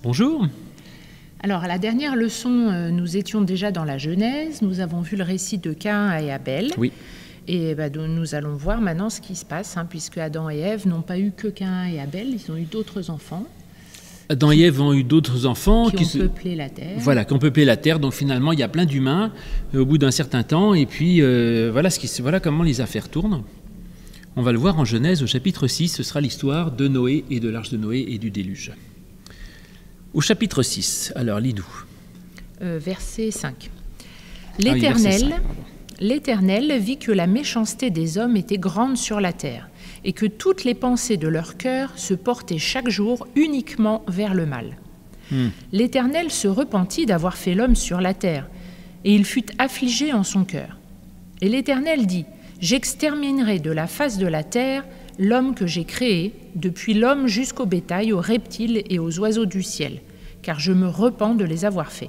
Bonjour. Alors, à la dernière leçon, nous étions déjà dans la Genèse, nous avons vu le récit de Caïn et Abel. Oui. Et nous allons voir maintenant ce qui se passe, puisque Adam et Ève n'ont pas eu que Caïn et Abel, ils ont eu d'autres enfants. Adam et Ève ont eu d'autres enfants qui ont peuplé la terre. Voilà, qui ont peuplé la terre. Donc finalement, il y a plein d'humains au bout d'un certain temps. Et puis voilà comment les affaires tournent. On va le voir en Genèse au chapitre 6. Ce sera l'histoire de Noé et de l'arche de Noé et du déluge. Au chapitre 6, alors lis-nous. Verset 5. L'Éternel vit que la méchanceté des hommes était grande sur la terre, et que toutes les pensées de leur cœur se portaient chaque jour uniquement vers le mal. L'Éternel se repentit d'avoir fait l'homme sur la terre, et il fut affligé en son cœur. Et l'Éternel dit : j'exterminerai de la face de la terre l'homme que j'ai créé, depuis l'homme jusqu'au bétail, aux reptiles et aux oiseaux du ciel, car je me repens de les avoir faits.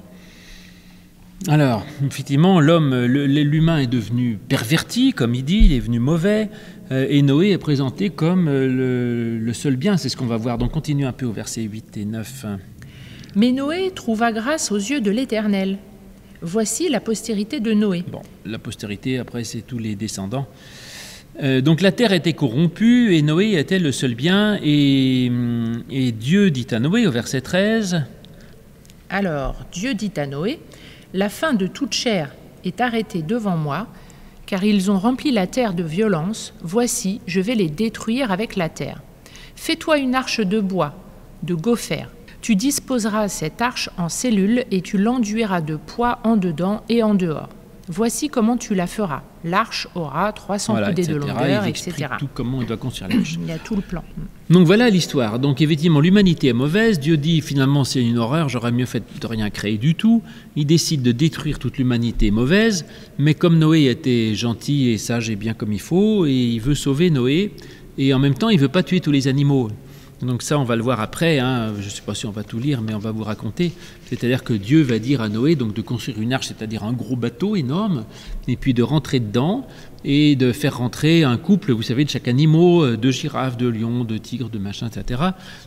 Alors, effectivement, l'humain est devenu perverti, comme il dit, il est devenu mauvais, et Noé est présenté comme le seul bien, c'est ce qu'on va voir. Donc, continue un peu au verset 8 et 9. Mais Noé trouva grâce aux yeux de l'Éternel. Voici la postérité de Noé. Bon, la postérité, après, c'est tous les descendants. Donc la terre était corrompue et Noé était le seul bien, et Dieu dit à Noé au verset 13. Alors Dieu dit à Noé : la fin de toute chair est arrêtée devant moi, car ils ont rempli la terre de violence. Voici, je vais les détruire avec la terre. Fais-toi une arche de bois, de gopher. Tu disposeras cette arche en cellules et tu l'enduiras de poids en dedans et en dehors. Voici comment tu la feras. L'arche aura 300 coudées de longueur, etc. Tout comment on doit construire l'arche. Il y a tout le plan. Donc voilà l'histoire. Donc effectivement, l'humanité est mauvaise. Dieu dit finalement c'est une horreur, j'aurais mieux fait de rien créer du tout. Il décide de détruire toute l'humanité mauvaise. Mais comme Noé était gentil et sage et bien comme il faut, et il veut sauver Noé, et en même temps il ne veut pas tuer tous les animaux. Donc ça, on va le voir après, je ne sais pas si on va tout lire, mais on va vous raconter. C'est-à-dire que Dieu va dire à Noé donc, de construire une arche, c'est-à-dire un gros bateau énorme, et puis de rentrer dedans, et de faire rentrer un couple, vous savez, de chaque animal, de girafes, de lions, de tigres, de machins, etc.,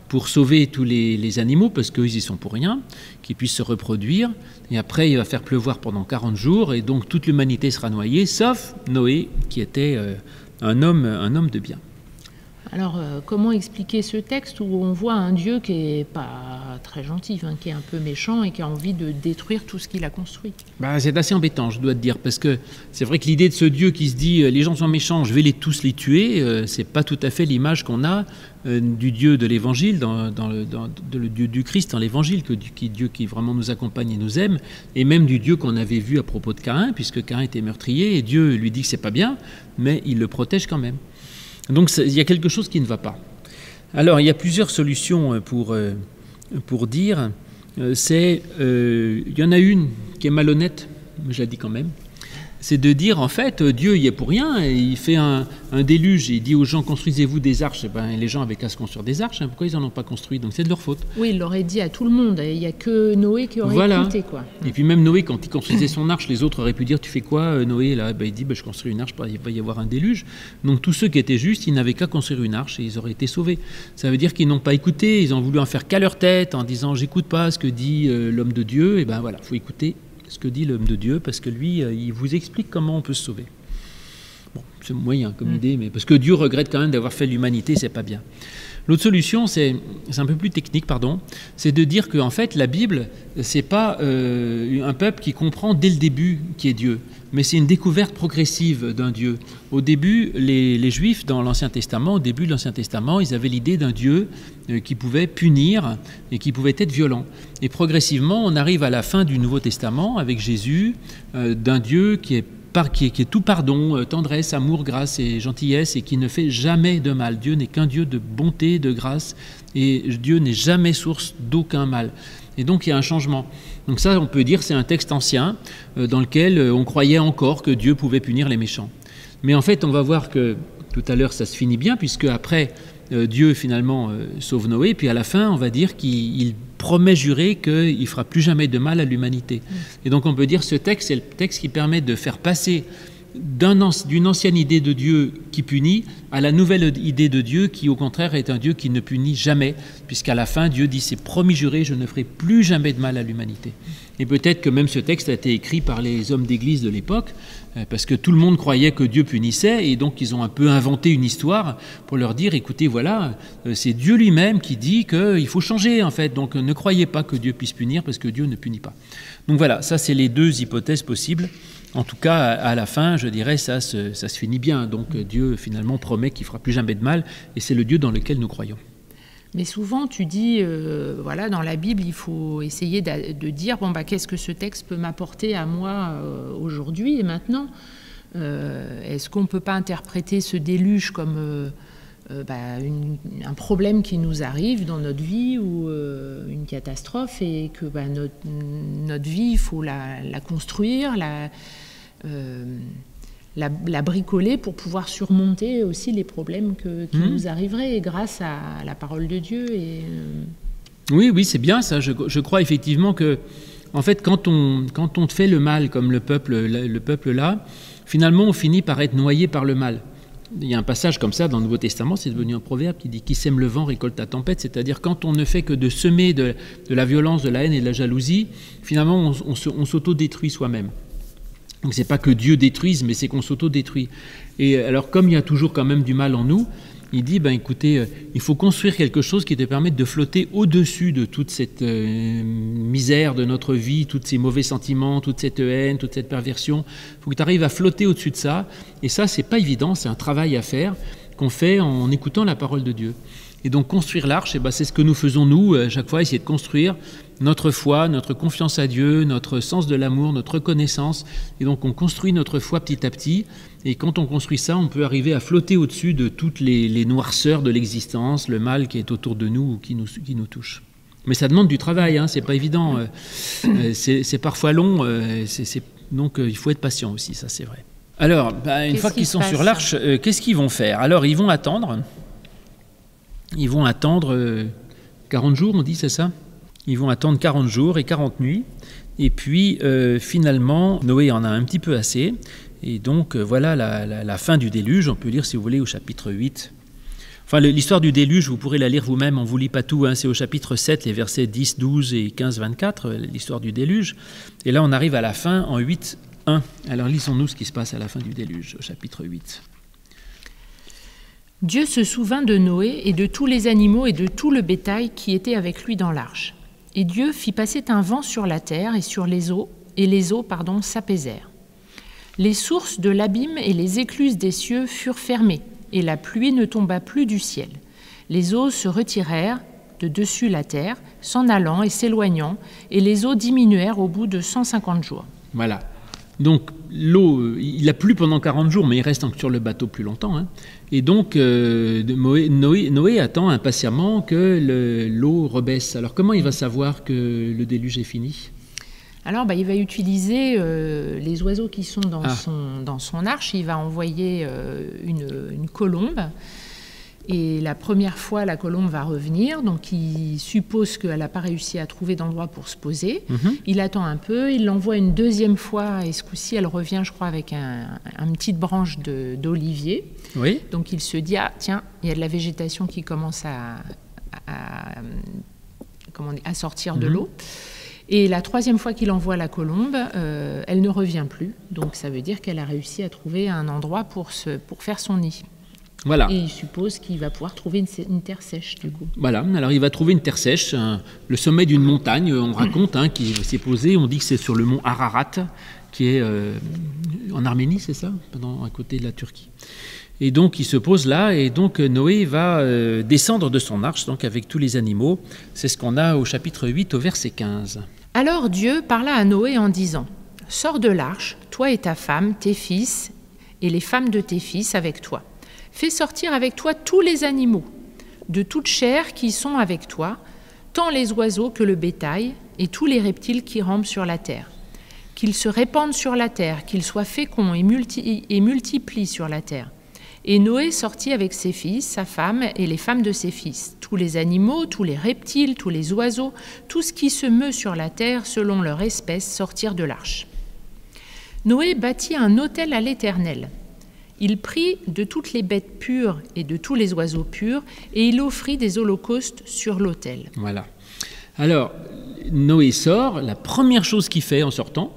pour sauver tous les animaux, parce qu'eux, ils y sont pour rien, qu'ils puissent se reproduire. Et après, il va faire pleuvoir pendant 40 jours, et donc toute l'humanité sera noyée, sauf Noé, qui était un homme de bien. Alors, comment expliquer ce texte où on voit un Dieu qui n'est pas très gentil, qui est un peu méchant et qui a envie de détruire tout ce qu'il a construit ? C'est assez embêtant, je dois te dire, parce que c'est vrai que l'idée de ce Dieu qui se dit « les gens sont méchants, je vais tous les tuer », c'est pas tout à fait l'image qu'on a du Dieu de l'Évangile, le Dieu du Christ dans l'Évangile, Dieu qui vraiment nous accompagne et nous aime, et même du Dieu qu'on avait vu à propos de Caïn, puisque Caïn était meurtrier, et Dieu lui dit que c'est pas bien, mais il le protège quand même. Donc il y a quelque chose qui ne va pas. Alors il y a plusieurs solutions pour dire. Il y en a une qui est malhonnête, mais je la dis quand même. C'est de dire en fait Dieu y est pour rien, et il fait un déluge, et il dit aux gens construisez-vous des arches. Les gens avaient qu'à se construire des arches, pourquoi ils n'en ont pas construit? Donc c'est de leur faute. Oui, il l'aurait dit à tout le monde, il n'y a que Noé qui aurait écouté, quoi. Et puis même Noé, quand il construisait son arche, les autres auraient pu dire tu fais quoi Noé là? Il dit je construis une arche, il va y avoir un déluge. Donc tous ceux qui étaient justes, ils n'avaient qu'à construire une arche et ils auraient été sauvés. Ça veut dire qu'ils n'ont pas écouté, ils ont voulu en faire qu'à leur tête en disant j'écoute pas ce que dit l'homme de Dieu. Et voilà, il faut écouter ce que dit l'homme de Dieu, parce que lui, il vous explique comment on peut se sauver. Bon, c'est moyen comme idée, mais parce que Dieu regrette quand même d'avoir fait l'humanité, c'est pas bien. L'autre solution, c'est un peu plus technique, c'est de dire qu'en fait, la Bible, c'est pas un peuple qui comprend dès le début qui est Dieu, mais c'est une découverte progressive d'un Dieu. Au début, les Juifs, dans l'Ancien Testament, au début de l'Ancien Testament, ils avaient l'idée d'un Dieu qui pouvait punir et qui pouvait être violent. Et progressivement, on arrive à la fin du Nouveau Testament, avec Jésus, d'un Dieu qui est tout pardon, tendresse, amour, grâce et gentillesse, et qui ne fait jamais de mal. Dieu n'est qu'un Dieu de bonté, de grâce, et Dieu n'est jamais source d'aucun mal. Et donc il y a un changement. Donc ça, on peut dire, c'est un texte ancien dans lequel on croyait encore que Dieu pouvait punir les méchants. Mais en fait, on va voir que tout à l'heure, ça se finit bien, puisque après, Dieu finalement sauve Noé, puis à la fin, on va dire qu'il promet jurer qu'il ne fera plus jamais de mal à l'humanité. Et donc on peut dire que ce texte, c'est le texte qui permet de faire passer d'une ancienne idée de Dieu qui punit à la nouvelle idée de Dieu qui, au contraire, est un Dieu qui ne punit jamais, puisqu'à la fin, Dieu dit, c'est promis juré, je ne ferai plus jamais de mal à l'humanité. Et peut-être que même ce texte a été écrit par les hommes d'église de l'époque, parce que tout le monde croyait que Dieu punissait, et donc ils ont un peu inventé une histoire pour leur dire, écoutez, voilà, c'est Dieu lui-même qui dit qu'il faut changer, en fait, donc ne croyez pas que Dieu puisse punir, parce que Dieu ne punit pas. Donc voilà, ça c'est les deux hypothèses possibles. En tout cas, à la fin, je dirais, ça se finit bien. Donc Dieu, finalement, promet qu'il ne fera plus jamais de mal, et c'est le Dieu dans lequel nous croyons. Mais souvent, tu dis, voilà, dans la Bible, il faut essayer de dire, bon, bah, qu'est-ce que ce texte peut m'apporter à moi aujourd'hui et maintenant ? Est-ce qu'on ne peut pas interpréter ce déluge comme un problème qui nous arrive dans notre vie ou une catastrophe, et que notre vie, il faut la construire, la bricoler pour pouvoir surmonter aussi les problèmes qui nous arriveraient grâce à la parole de Dieu. Oui, c'est bien ça. Je crois effectivement que, en fait, quand on fait le mal comme le peuple là, finalement on finit par être noyé par le mal. Il y a un passage comme ça dans le Nouveau Testament, c'est devenu un proverbe qui dit « Qui sème le vent récolte la tempête », c'est-à-dire quand on ne fait que de semer de la violence, de la haine et de la jalousie, finalement on s'auto-détruit soi-même. Donc c'est pas que Dieu détruise, mais c'est qu'on s'auto-détruit. Et alors comme il y a toujours quand même du mal en nous, il dit, écoutez, il faut construire quelque chose qui te permette de flotter au-dessus de toute cette misère de notre vie, tous ces mauvais sentiments, toute cette haine, toute cette perversion. Il faut que tu arrives à flotter au-dessus de ça. Et ça, c'est pas évident, c'est un travail à faire qu'on fait en écoutant la parole de Dieu. Et donc construire l'arche, c'est ce que nous faisons nous, à chaque fois, essayer de construire notre foi, notre confiance à Dieu, notre sens de l'amour, notre reconnaissance. Et donc on construit notre foi petit à petit. Et quand on construit ça, on peut arriver à flotter au-dessus de toutes les noirceurs de l'existence, le mal qui est autour de nous ou qui nous touche. Mais ça demande du travail, hein, c'est pas évident. C'est parfois long, donc il faut être patient aussi, ça c'est vrai. Alors, une fois qu'ils sont sur l'arche, qu'est-ce qu'ils vont faire ? Alors, ils vont attendre. Ils vont attendre 40 jours, on dit, c'est ça ? Ils vont attendre 40 jours et 40 nuits. Et puis, finalement, Noé en a un petit peu assez. Et donc, voilà la fin du déluge. On peut lire, si vous voulez, au chapitre 8. Enfin, l'histoire du déluge, vous pourrez la lire vous-même, on ne vous lit pas tout. Hein, c'est au chapitre 7, les versets 10, 12 et 15, 24, l'histoire du déluge. Et là, on arrive à la fin en 8, 1. Alors, lisons-nous ce qui se passe à la fin du déluge, au chapitre 8. Dieu se souvint de Noé et de tous les animaux et de tout le bétail qui était avec lui dans l'arche. Et Dieu fit passer un vent sur la terre et sur les eaux, et les eaux, s'apaisèrent. Les sources de l'abîme et les écluses des cieux furent fermées, et la pluie ne tomba plus du ciel. Les eaux se retirèrent de dessus la terre, s'en allant et s'éloignant, et les eaux diminuèrent au bout de 150 jours. Voilà. Donc l'eau, il a plu pendant 40 jours, mais il reste sur le bateau plus longtemps. Hein. Et donc Noé attend impatiemment que l'eau rebaisse. Alors comment il va savoir que le déluge est fini ? Alors il va utiliser les oiseaux qui sont dans son arche. Il va envoyer une colombe. Et la première fois, la colombe va revenir, donc il suppose qu'elle n'a pas réussi à trouver d'endroit pour se poser. Il attend un peu, il l'envoie une deuxième fois, et ce coup-ci, elle revient, je crois, avec une petite branche d'olivier. Oui. Donc il se dit, tiens, il y a de la végétation qui commence à sortir de l'eau. Et la troisième fois qu'il envoie la colombe, elle ne revient plus. Donc ça veut dire qu'elle a réussi à trouver un endroit pour faire son nid. Voilà. Et il suppose qu'il va pouvoir trouver une terre sèche, du coup. Voilà, alors il va trouver une terre sèche, le sommet d'une montagne, on raconte, qui s'est posé, on dit que c'est sur le mont Ararat, qui est en Arménie, c'est ça ? À côté de la Turquie. Et donc il se pose là, et donc Noé va descendre de son arche, donc avec tous les animaux. C'est ce qu'on a au chapitre 8, au verset 15. Alors Dieu parla à Noé en disant : « Sors de l'arche, toi et ta femme, tes fils, et les femmes de tes fils avec toi. Fais sortir avec toi tous les animaux, de toute chair qui sont avec toi, tant les oiseaux que le bétail, et tous les reptiles qui rampent sur la terre. Qu'ils se répandent sur la terre, qu'ils soient féconds et multiplient sur la terre. » Et Noé sortit avec ses fils, sa femme et les femmes de ses fils, tous les animaux, tous les reptiles, tous les oiseaux, tout ce qui se meut sur la terre selon leur espèce sortirent de l'arche. Noé bâtit un autel à l'Éternel. Il prit de toutes les bêtes pures et de tous les oiseaux purs, et il offrit des holocaustes sur l'autel. Voilà. Alors, Noé sort, la première chose qu'il fait en sortant,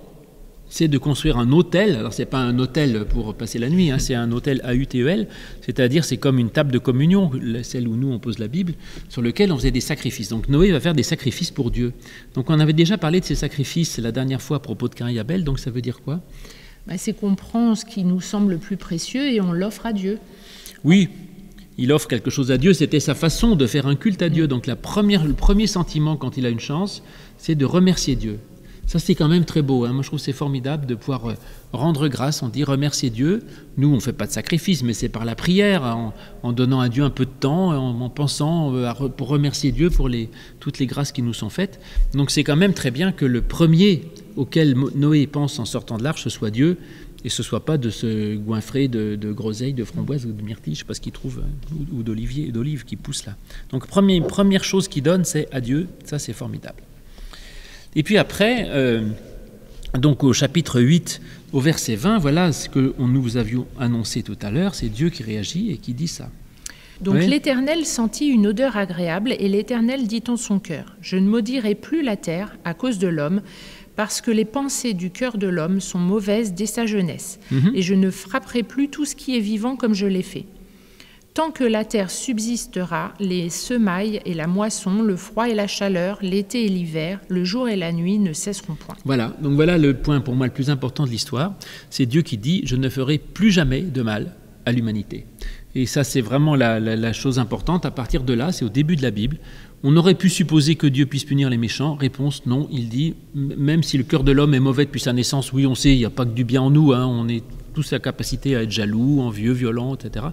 c'est de construire un autel. Alors, ce n'est pas un autel pour passer la nuit, c'est un autel AUTEL, c'est-à-dire c'est comme une table de communion, celle où nous on pose la Bible, sur lequel on faisait des sacrifices. Donc Noé va faire des sacrifices pour Dieu. Donc on avait déjà parlé de ces sacrifices la dernière fois à propos de Caïn et Abel, donc ça veut dire quoi ? C'est qu'on prend ce qui nous semble le plus précieux et on l'offre à Dieu. Oui, il offre quelque chose à Dieu, c'était sa façon de faire un culte à Dieu. Donc le premier sentiment quand il a une chance, c'est de remercier Dieu. Ça, c'est quand même très beau. Moi, je trouve que c'est formidable de pouvoir rendre grâce. On dit remercier Dieu. Nous, on ne fait pas de sacrifice, mais c'est par la prière, en donnant à Dieu un peu de temps, en pensant pour remercier Dieu pour toutes les grâces qui nous sont faites. Donc, c'est quand même très bien que le premier auquel Noé pense en sortant de l'arche, ce soit Dieu, et ce ne soit pas de se goinfrer de groseilles, de framboises ou de myrtilles, je ne sais pas ce qu'il trouve, ou d'olives qui poussent là. Donc, première chose qu'il donne, c'est à Dieu. Ça, c'est formidable. Et puis après, donc au chapitre 8, au verset 20, voilà ce que nous vous avions annoncé tout à l'heure, c'est Dieu qui réagit et qui dit ça. Donc oui. L'Éternel sentit une odeur agréable, et l'Éternel dit en son cœur, « Je ne maudirai plus la terre à cause de l'homme, parce que les pensées du cœur de l'homme sont mauvaises dès sa jeunesse, et je ne frapperai plus tout ce qui est vivant comme je l'ai fait. Tant que la terre subsistera, les semailles et la moisson, le froid et la chaleur, l'été et l'hiver, le jour et la nuit ne cesseront point. » Voilà, donc voilà le point pour moi le plus important de l'histoire. C'est Dieu qui dit « Je ne ferai plus jamais de mal à l'humanité ». Et ça, c'est vraiment la chose importante. À partir de là, c'est au début de la Bible. On aurait pu supposer que Dieu puisse punir les méchants. Réponse, non. Il dit, même si le cœur de l'homme est mauvais depuis sa naissance, oui, on sait, il n'y a pas que du bien en nous. On est tous à capacité à être jaloux, envieux, violents, etc.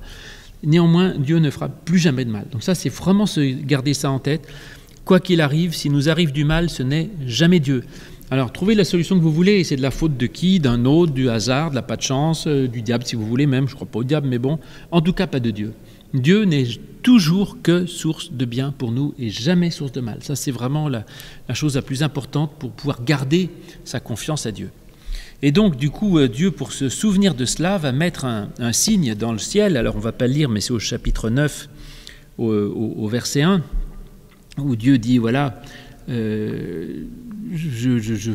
Néanmoins, Dieu ne fera plus jamais de mal. Donc ça, c'est vraiment garder ça en tête. Quoi qu'il arrive, s'il nous arrive du mal, ce n'est jamais Dieu. Alors, trouvez la solution que vous voulez. C'est de la faute de qui ? D'un autre, du hasard, de la pas de chance, du diable si vous voulez même. Je ne crois pas au diable, mais bon. En tout cas, pas de Dieu. Dieu n'est toujours que source de bien pour nous et jamais source de mal. Ça, c'est vraiment la chose la plus importante pour pouvoir garder sa confiance à Dieu. Et donc, du coup, Dieu, pour se souvenir de cela, va mettre un signe dans le ciel. Alors, on ne va pas le lire, mais c'est au chapitre 9, au verset 1, où Dieu dit, voilà,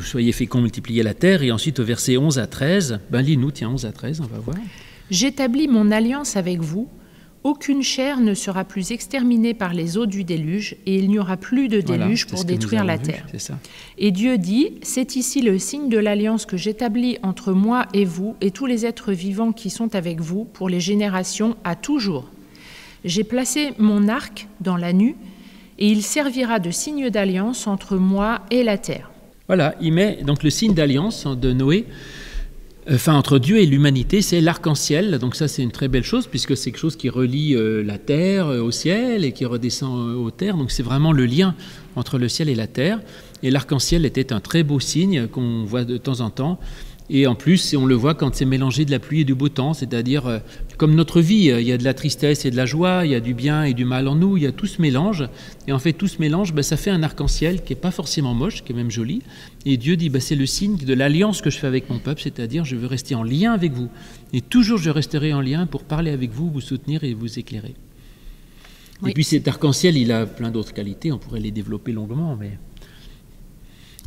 soyez féconds, multipliez la terre. Et ensuite, au verset 11 à 13, lis-nous, 11 à 13, on va voir. « J'établis mon alliance avec vous. Aucune chair ne sera plus exterminée par les eaux du déluge, et il n'y aura plus de déluge pour détruire la terre. » Et Dieu dit, « C'est ici le signe de l'alliance que j'établis entre moi et vous, et tous les êtres vivants qui sont avec vous, pour les générations à toujours. J'ai placé mon arc dans la nue, et il servira de signe d'alliance entre moi et la terre. » Voilà, il met donc le signe d'alliance de Noé, entre Dieu et l'humanité, c'est l'arc-en-ciel. Donc ça, c'est une très belle chose, puisque c'est quelque chose qui relie la terre au ciel et qui redescend aux terres. Donc c'est vraiment le lien entre le ciel et la terre. Et l'arc-en-ciel était un très beau signe qu'on voit de temps en temps. Et en plus, on le voit quand c'est mélangé de la pluie et du beau temps, c'est-à-dire comme notre vie, il y a de la tristesse et de la joie, il y a du bien et du mal en nous, il y a tout ce mélange. Et en fait, tout ce mélange, ça fait un arc-en-ciel qui n'est pas forcément moche, qui est même joli. Et Dieu dit, c'est le signe de l'alliance que je fais avec mon peuple, c'est-à-dire je veux rester en lien avec vous. Et toujours, je resterai en lien pour parler avec vous, vous soutenir et vous éclairer. Oui. Et puis cet arc-en-ciel, il a plein d'autres qualités, on pourrait les développer longuement, mais...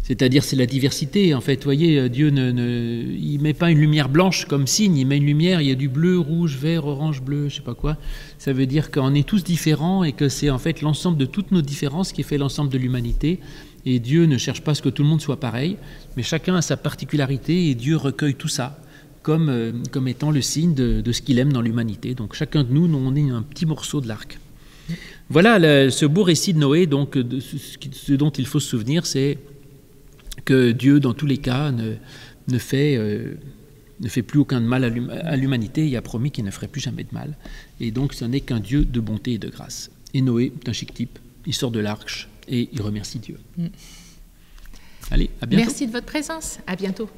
C'est-à-dire, c'est la diversité. En fait, vous voyez, Dieu il met pas une lumière blanche comme signe, il met une lumière, il y a du bleu, rouge, vert, orange, bleu, je sais pas quoi. Ça veut dire qu'on est tous différents et que c'est en fait l'ensemble de toutes nos différences qui fait l'ensemble de l'humanité. Et Dieu ne cherche pas à ce que tout le monde soit pareil, mais chacun a sa particularité et Dieu recueille tout ça comme étant le signe de ce qu'il aime dans l'humanité. Donc chacun de nous, on est un petit morceau de l'arc. Voilà ce beau récit de Noé. Donc, ce dont il faut se souvenir, c'est que Dieu, dans tous les cas, ne fait plus aucun mal à l'humanité. Il a promis qu'il ne ferait plus jamais de mal. Et donc, ce n'est qu'un Dieu de bonté et de grâce. Et Noé est un chic type. Il sort de l'arche et il remercie Dieu. Allez, à bientôt. Merci de votre présence. À bientôt.